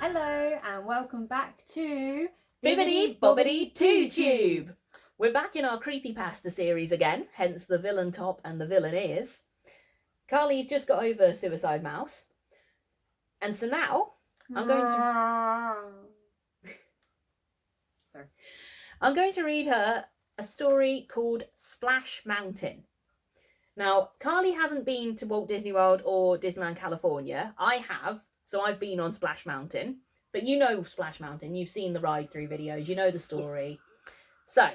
Hello and welcome back to Bibbidi Bobbidi Tube. We're back in our Creepypasta series again, hence the villain top and the villain ears. Carly's just got over Suicide Mouse. And so now I'm going to read her a story called Splash Mountain. Now, Carly hasn't been to Walt Disney World or Disneyland California. I have, so I've been on Splash Mountain. But you know Splash Mountain, you've seen the ride-through videos, you know the story. So,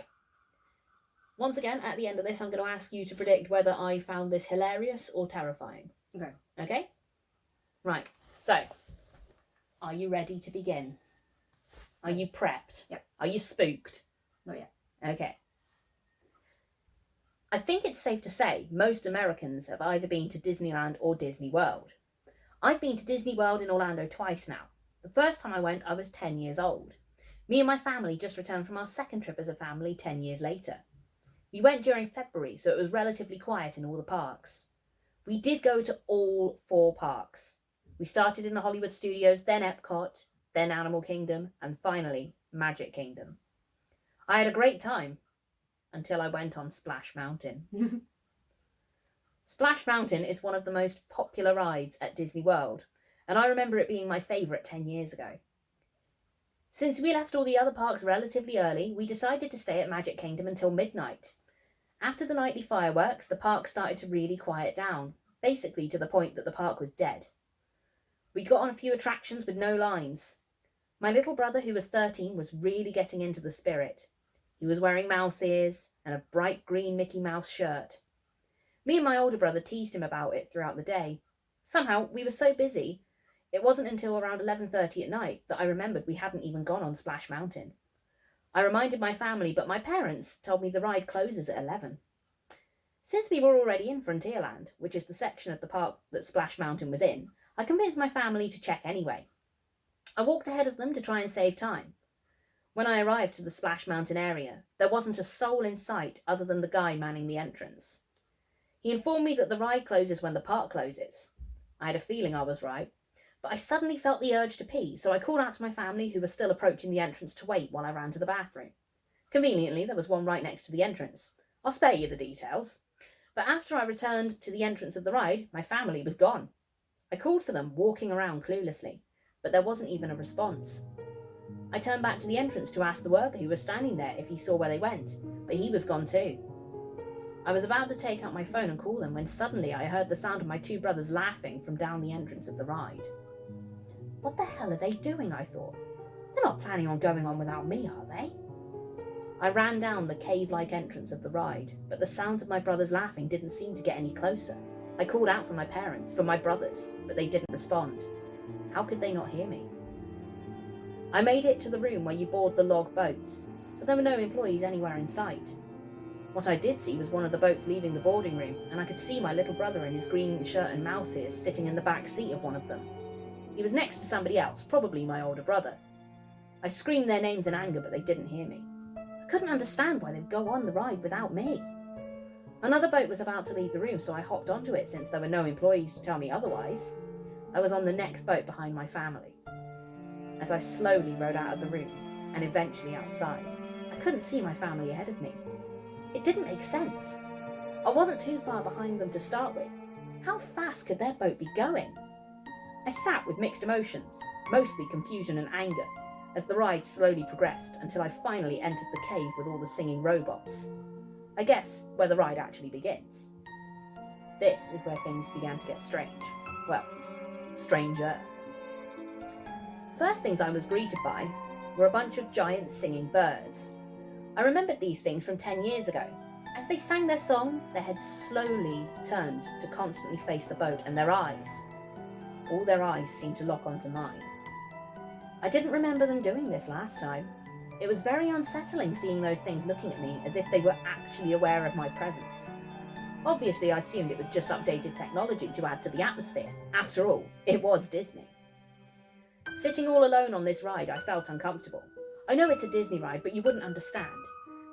once again, at the end of this, I'm going to ask you to predict whether I found this hilarious or terrifying. Okay. Okay? Right, so, are you ready to begin? Are you prepped? Yep. Are you spooked? Not yet. Okay. I think it's safe to say most Americans have either been to Disneyland or Disney World. I've been to Disney World in Orlando twice now. The first time I went, I was 10 years old. Me and my family just returned from our second trip as a family 10 years later. We went during February, so it was relatively quiet in all the parks. We did go to all 4 parks. We started in the Hollywood Studios, then Epcot, then Animal Kingdom, and finally Magic Kingdom. I had a great time until I went on Splash Mountain. Splash Mountain is one of the most popular rides at Disney World, and I remember it being my favourite 10 years ago. Since we left all the other parks relatively early, we decided to stay at Magic Kingdom until midnight. After the nightly fireworks, the park started to really quiet down, basically to the point that the park was dead. We got on a few attractions with no lines. My little brother, who was 13, was really getting into the spirit. He was wearing mouse ears and a bright green Mickey Mouse shirt. Me and my older brother teased him about it throughout the day. Somehow, we were so busy, it wasn't until around 11:30 at night that I remembered we hadn't even gone on Splash Mountain. I reminded my family, but my parents told me the ride closes at 11. Since we were already in Frontierland, which is the section of the park that Splash Mountain was in, I convinced my family to check anyway. I walked ahead of them to try and save time. When I arrived to the Splash Mountain area, there wasn't a soul in sight other than the guy manning the entrance. He informed me that the ride closes when the park closes. I had a feeling I was right, but I suddenly felt the urge to pee, so I called out to my family who were still approaching the entrance to wait while I ran to the bathroom. Conveniently, there was one right next to the entrance. I'll spare you the details. But after I returned to the entrance of the ride, my family was gone. I called for them, walking around cluelessly, but there wasn't even a response. I turned back to the entrance to ask the worker who was standing there if he saw where they went, but he was gone too. I was about to take out my phone and call them when suddenly I heard the sound of my 2 brothers laughing from down the entrance of the ride. What the hell are they doing, I thought. They're not planning on going on without me, are they? I ran down the cave-like entrance of the ride, but the sounds of my brothers laughing didn't seem to get any closer. I called out for my parents, for my brothers, but they didn't respond. How could they not hear me? I made it to the room where you board the log boats, but there were no employees anywhere in sight. What I did see was one of the boats leaving the boarding room, and I could see my little brother in his green shirt and mouse ears sitting in the back seat of one of them. He was next to somebody else, probably my older brother. I screamed their names in anger, but they didn't hear me. I couldn't understand why they'd go on the ride without me. Another boat was about to leave the room, so I hopped onto it since there were no employees to tell me otherwise. I was on the next boat behind my family. As I slowly rode out of the room, and eventually outside, I couldn't see my family ahead of me. It didn't make sense. I wasn't too far behind them to start with. How fast could their boat be going? I sat with mixed emotions, mostly confusion and anger, as the ride slowly progressed until I finally entered the cave with all the singing robots. I guess where the ride actually begins. This is where things began to get strange. Well, stranger. First things I was greeted by were a bunch of giant singing birds. I remembered these things from 10 years ago. As they sang their song, their heads slowly turned to constantly face the boat, and their eyes, all their eyes seemed to lock onto mine. I didn't remember them doing this last time. It was very unsettling seeing those things looking at me as if they were actually aware of my presence. Obviously, I assumed it was just updated technology to add to the atmosphere. After all, it was Disney. Sitting all alone on this ride, I felt uncomfortable. I know it's a Disney ride, but you wouldn't understand.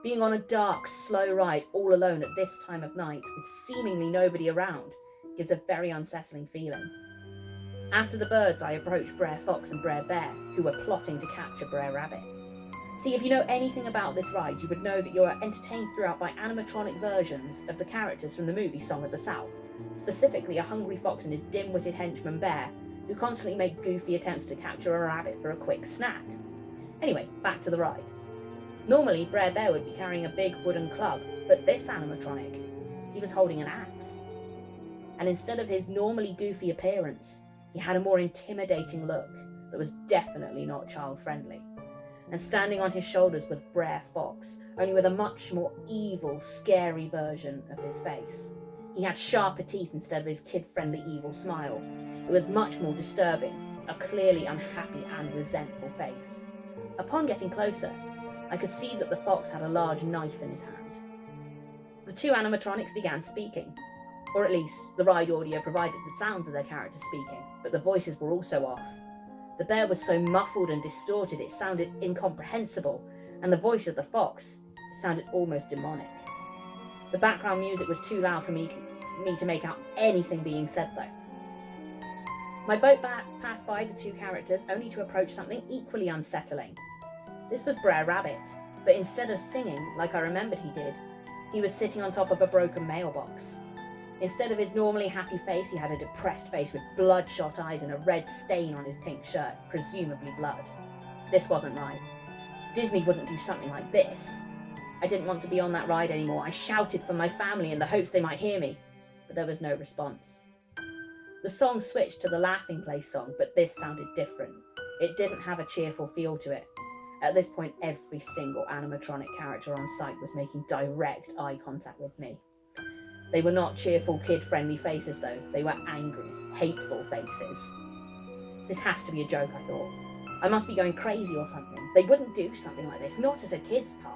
Being on a dark, slow ride all alone at this time of night with seemingly nobody around gives a very unsettling feeling. After the birds, I approached Brer Fox and Brer Bear, who were plotting to capture Brer Rabbit. See, if you know anything about this ride, you would know that you are entertained throughout by animatronic versions of the characters from the movie Song of the South, specifically a hungry fox and his dim-witted henchman Bear, who constantly make goofy attempts to capture a rabbit for a quick snack. Anyway, back to the ride. Normally, Brer Bear would be carrying a big wooden club, but this animatronic, he was holding an axe. And instead of his normally goofy appearance, he had a more intimidating look that was definitely not child-friendly. And standing on his shoulders was Brer Fox, only with a much more evil, scary version of his face. He had sharper teeth instead of his kid-friendly evil smile. It was much more disturbing, a clearly unhappy and resentful face. Upon getting closer, I could see that the fox had a large knife in his hand. The two animatronics began speaking, or at least the ride audio provided the sounds of their characters speaking, but the voices were also off. The bear was so muffled and distorted it sounded incomprehensible, and the voice of the fox, it sounded almost demonic. The background music was too loud for me to make out anything being said though. My boat passed by the two characters only to approach something equally unsettling. This was Brer Rabbit, but instead of singing like I remembered he did, he was sitting on top of a broken mailbox. Instead of his normally happy face, he had a depressed face with bloodshot eyes and a red stain on his pink shirt, presumably blood. This wasn't right. Disney wouldn't do something like this. I didn't want to be on that ride anymore. I shouted for my family in the hopes they might hear me, but there was no response. The song switched to the Laughing Place song, but this sounded different. It didn't have a cheerful feel to it. At this point, every single animatronic character on site was making direct eye contact with me. They were not cheerful, kid-friendly faces though. They were angry, hateful faces. This has to be a joke, I thought. I must be going crazy or something. They wouldn't do something like this, not at a kids' park.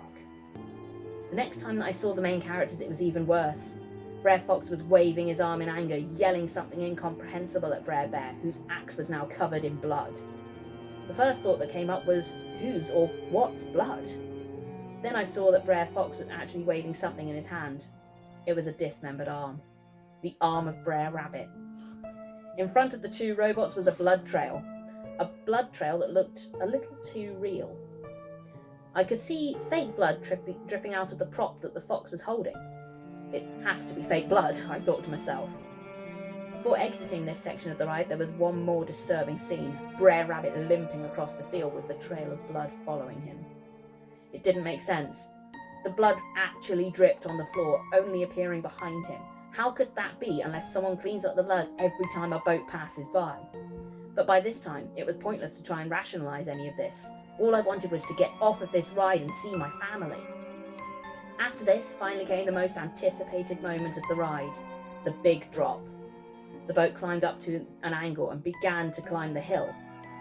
The next time that I saw the main characters, it was even worse. Brer Fox was waving his arm in anger, yelling something incomprehensible at Brer Bear, whose axe was now covered in blood. The first thought that came up was, whose or what's blood? Then I saw that Brer Fox was actually waving something in his hand. It was a dismembered arm. The arm of Brer Rabbit. In front of the two robots was a blood trail. A blood trail that looked a little too real. I could see fake blood dripping out of the prop that the fox was holding. It has to be fake blood, I thought to myself. Before exiting this section of the ride, there was one more disturbing scene. Brer Rabbit limping across the field with the trail of blood following him. It didn't make sense. The blood actually dripped on the floor, only appearing behind him. How could that be unless someone cleans up the blood every time a boat passes by? But by this time, it was pointless to try and rationalise any of this. All I wanted was to get off of this ride and see my family. After this, finally came the most anticipated moment of the ride, the big drop. The boat climbed up to an angle and began to climb the hill.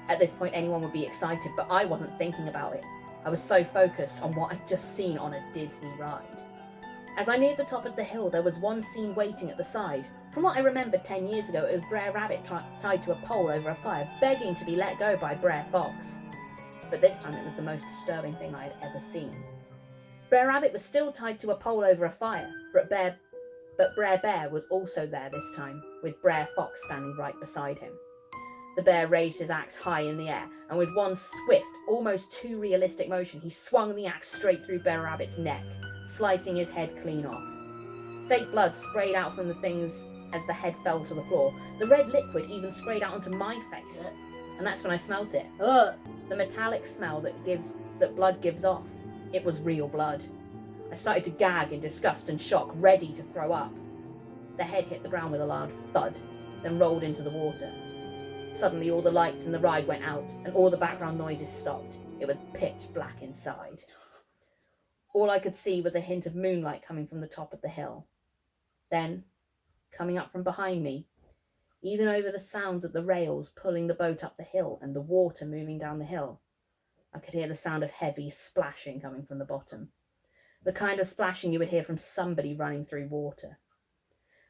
At this point, anyone would be excited, but I wasn't thinking about it. I was so focused on what I'd just seen on a Disney ride. As I neared the top of the hill, there was one scene waiting at the side. From what I remembered 10 years ago, it was Brer Rabbit tied to a pole over a fire, begging to be let go by Brer Fox. But this time it was the most disturbing thing I had ever seen. Brer Rabbit was still tied to a pole over a fire, but Brer Bear was also there this time, with Brer Fox standing right beside him. The bear raised his axe high in the air, and with one swift, almost too realistic motion, he swung the axe straight through Brer Rabbit's neck, slicing his head clean off. Fake blood sprayed out from the things as the head fell to the floor. The red liquid even sprayed out onto my face, and that's when I smelt it. The metallic smell that blood gives off. It was real blood. I started to gag in disgust and shock, ready to throw up. The head hit the ground with a loud thud, then rolled into the water. Suddenly all the lights in the ride went out, and all the background noises stopped. It was pitch black inside. All I could see was a hint of moonlight coming from the top of the hill. Then, coming up from behind me, even over the sounds of the rails pulling the boat up the hill and the water moving down the hill, I could hear the sound of heavy splashing coming from the bottom. The kind of splashing you would hear from somebody running through water.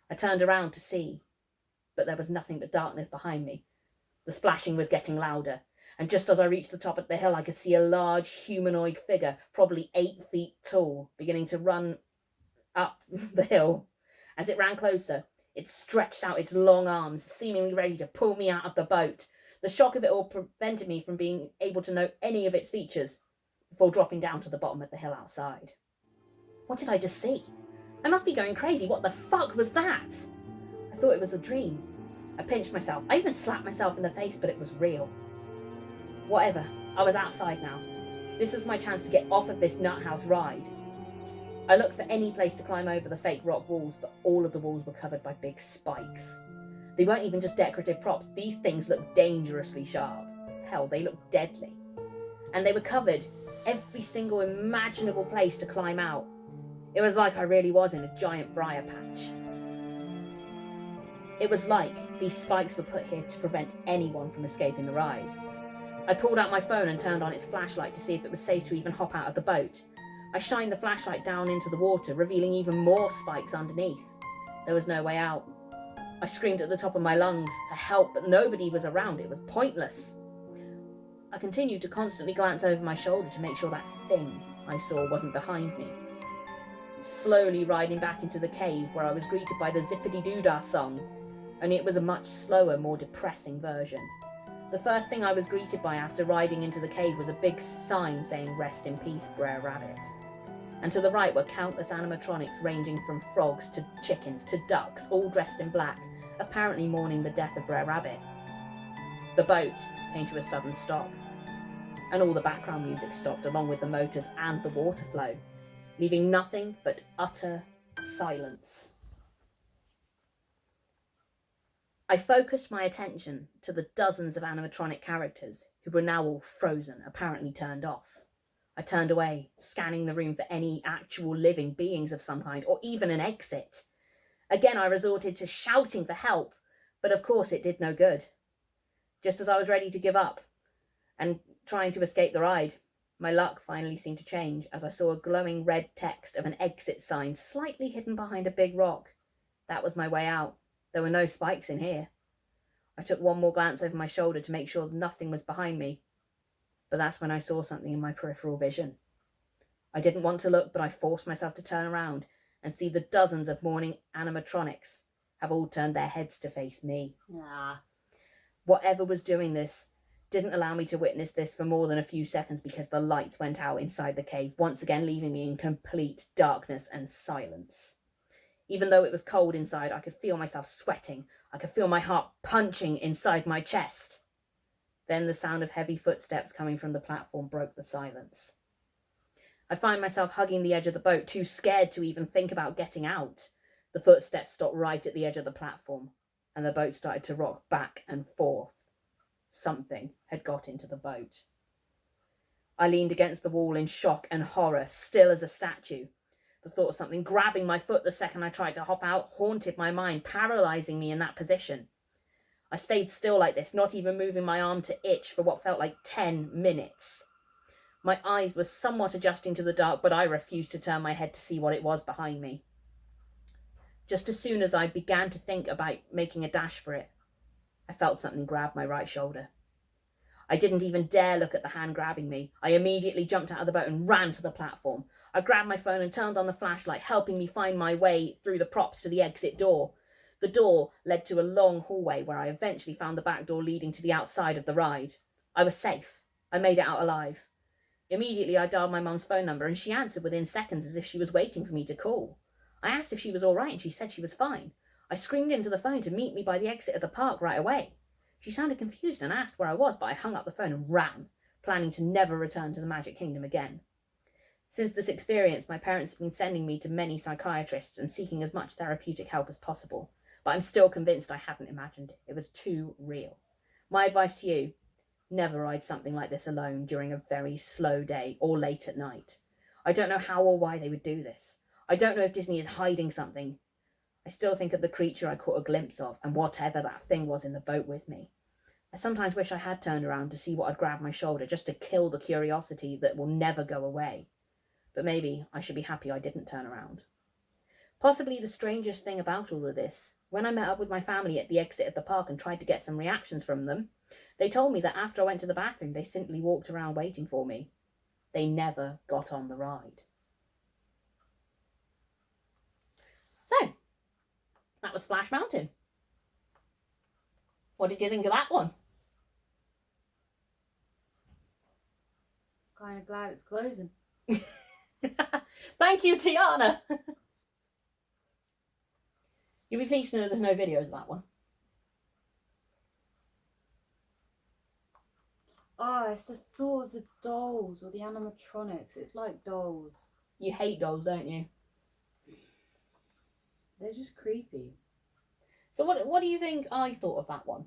I turned around to see, but there was nothing but darkness behind me. The splashing was getting louder, and just as I reached the top of the hill, I could see a large humanoid figure, probably 8 feet tall, beginning to run up the hill. As it ran closer, It stretched out its long arms, seemingly ready to pull me out of the boat. The shock of it all prevented me from being able to note any of its features before dropping down to the bottom of the hill outside. What did I just see? I must be going crazy. What the fuck was that? I thought it was a dream. I pinched myself. I even slapped myself in the face, but it was real. Whatever. I was outside now. This was my chance to get off of this nuthouse ride. I looked for any place to climb over the fake rock walls, but all of the walls were covered by big spikes. They weren't even just decorative props. These things looked dangerously sharp. Hell, they looked deadly. And they were covered every single imaginable place to climb out. It was like I really was in a giant briar patch. It was like these spikes were put here to prevent anyone from escaping the ride. I pulled out my phone and turned on its flashlight to see if it was safe to even hop out of the boat. I shined the flashlight down into the water, revealing even more spikes underneath. There was no way out. I screamed at the top of my lungs for help, but nobody was around. It was pointless. I continued to constantly glance over my shoulder to make sure that thing I saw wasn't behind me. Slowly riding back into the cave where I was greeted by the Zippity Doodah song, only it was a much slower, more depressing version. The first thing I was greeted by after riding into the cave was a big sign saying "Rest in peace, Brer Rabbit." And to the right were countless animatronics ranging from frogs to chickens to ducks, all dressed in black, apparently mourning the death of Brer Rabbit. The boat came to a sudden stop, and all the background music stopped along with the motors and the water flow, leaving nothing but utter silence. I focused my attention to the dozens of animatronic characters who were now all frozen, apparently turned off. I turned away, scanning the room for any actual living beings of some kind, or even an exit. Again, I resorted to shouting for help, but of course it did no good. Just as I was ready to give up and trying to escape the ride, my luck finally seemed to change as I saw a glowing red text of an exit sign slightly hidden behind a big rock. That was my way out. There were no spikes in here. I took one more glance over my shoulder to make sure nothing was behind me, but that's when I saw something in my peripheral vision. I didn't want to look, but I forced myself to turn around and see the dozens of mourning animatronics have all turned their heads to face me. Whatever was doing this didn't allow me to witness this for more than a few seconds because the lights went out inside the cave, once again leaving me in complete darkness and silence. Even though it was cold inside, I could feel myself sweating. I could feel my heart punching inside my chest. Then the sound of heavy footsteps coming from the platform broke the silence. I find myself hugging the edge of the boat, too scared to even think about getting out. The footsteps stopped right at the edge of the platform, and the boat started to rock back and forth. Something had got into the boat. I leaned against the wall in shock and horror, still as a statue. The thought of something grabbing my foot the second I tried to hop out haunted my mind, paralysing me in that position. I stayed still like this, not even moving my arm to itch for what felt like 10 minutes. My eyes were somewhat adjusting to the dark, but I refused to turn my head to see what it was behind me. Just as soon as I began to think about making a dash for it, I felt something grab my right shoulder. I didn't even dare look at the hand grabbing me. I immediately jumped out of the boat and ran to the platform. I grabbed my phone and turned on the flashlight, helping me find my way through the props to the exit door. The door led to a long hallway where I eventually found the back door leading to the outside of the ride. I was safe. I made it out alive. Immediately I dialed my mum's phone number and she answered within seconds as if she was waiting for me to call. I asked if she was all right and she said she was fine. I screamed into the phone to meet me by the exit of the park right away. She sounded confused and asked where I was, but I hung up the phone and ran, planning to never return to the Magic Kingdom again. Since this experience, my parents have been sending me to many psychiatrists and seeking as much therapeutic help as possible, but I'm still convinced I hadn't imagined it. It was too real. My advice to you, never ride something like this alone during a very slow day or late at night. I don't know how or why they would do this. I don't know if Disney is hiding something. I still think of the creature I caught a glimpse of and whatever that thing was in the boat with me. I sometimes wish I had turned around to see what had grabbed my shoulder, just to kill the curiosity that will never go away. But maybe I should be happy I didn't turn around. Possibly the strangest thing about all of this, when I met up with my family at the exit of the park and tried to get some reactions from them, they told me that after I went to the bathroom, they simply walked around waiting for me. They never got on the ride. So, that was Splash Mountain. What did you think of that one? Kind of glad it's closing. Thank you, Tiana. You'll be pleased to know there's no videos of that one. Oh, it's the thought of the dolls or the animatronics. It's like dolls. You hate dolls, don't you? They're just creepy. So what do you think I thought of that one?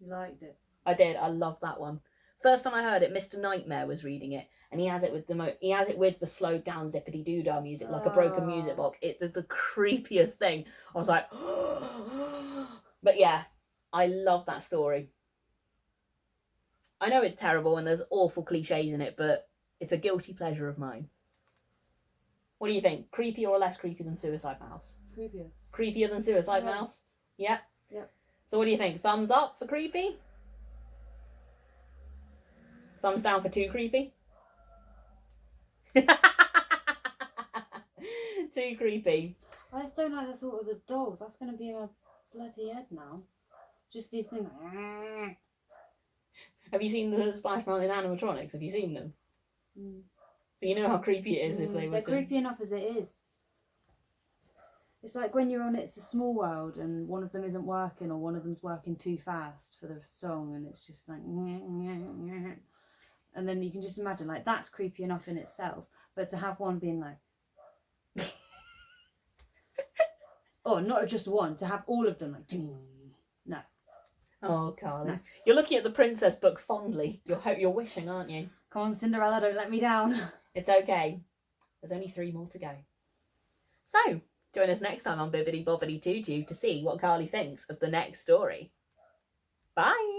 You liked it? I did. I love that one. First time I heard it, Mr. Nightmare was reading it, and he has it with the slowed down zippity doo dah music, like a broken music box. It's the creepiest thing. I was like, but yeah, I love that story. I know it's terrible and there's awful cliches in it, but it's a guilty pleasure of mine. What do you think? Creepy or less creepy than Suicide Mouse? Creepier. Creepier than Suicide Mouse? Yeah. Yep. So what do you think? Thumbs up for creepy? Thumbs down for too creepy? Too creepy. I just don't like the thought of the dolls. That's going to be in my bloody head now. Just these things. Have you seen the Splash Mountain animatronics? Have you seen them? Mm. So you know how creepy it is if they were They're creepy enough as it is. It's like when you're on It's a Small World and one of them isn't working or one of them's working too fast for the song and it's just like... And then you can just imagine, like, that's creepy enough in itself. But to have one being like... oh, not just one. To have all of them like... No. Oh, Carly. No. You're looking at the princess book fondly. You're wishing, aren't you? Come on, Cinderella, don't let me down. It's okay. There's only 3 more to go. So, join us next time on Bibbidi Bobbidi Tutu to see what Carly thinks of the next story. Bye!